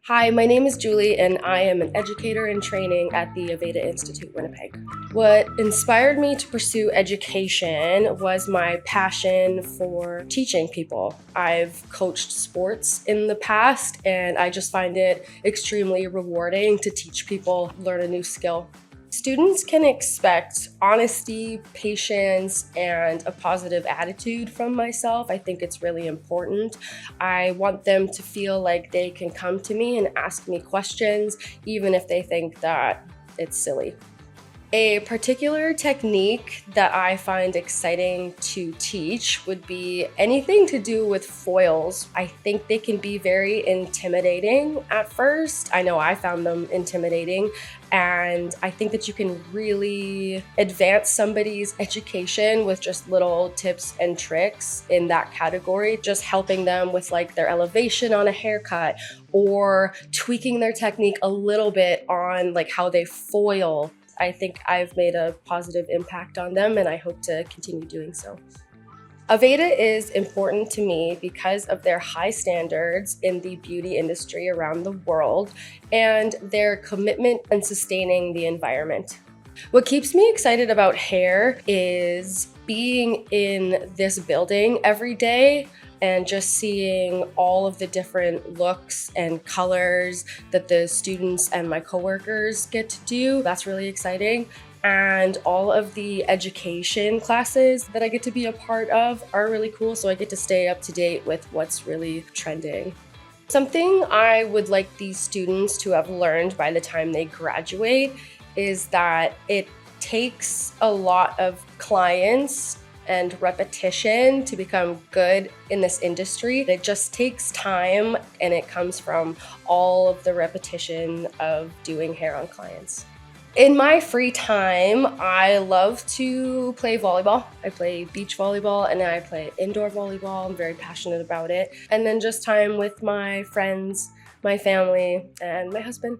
Hi, my name is Julie and I am an educator in training at the Aveda Institute, Winnipeg. What inspired me to pursue education was my passion for teaching people. I've coached sports in the past and I just find it extremely rewarding to teach people learn a new skill. Students can expect honesty, patience, and a positive attitude from myself. I think it's really important. I want them to feel like they can come to me and ask me questions, even if they think that it's silly. A particular technique that I find exciting to teach would be anything to do with foils. I think they can be very intimidating at first. I know I found them intimidating, and I think that you can really advance somebody's education with just little tips and tricks in that category, just helping them with like their elevation on a haircut or tweaking their technique a little bit on like how they foil. I think I've made a positive impact on them and I hope to continue doing so. Aveda is important to me because of their high standards in the beauty industry around the world and their commitment in sustaining the environment. What keeps me excited about hair is being in this building every day and just seeing all of the different looks and colors that the students and my coworkers get to do. That's really exciting. And all of the education classes that I get to be a part of are really cool, so I get to stay up to date with what's really trending. Something I would like these students to have learned by the time they graduate is that it takes a lot of clients and repetition to become good in this industry. It just takes time and it comes from all of the repetition of doing hair on clients. In my free time, I love to play volleyball. I play beach volleyball and I play indoor volleyball. I'm very passionate about it. And then just time with my friends, my family, and my husband.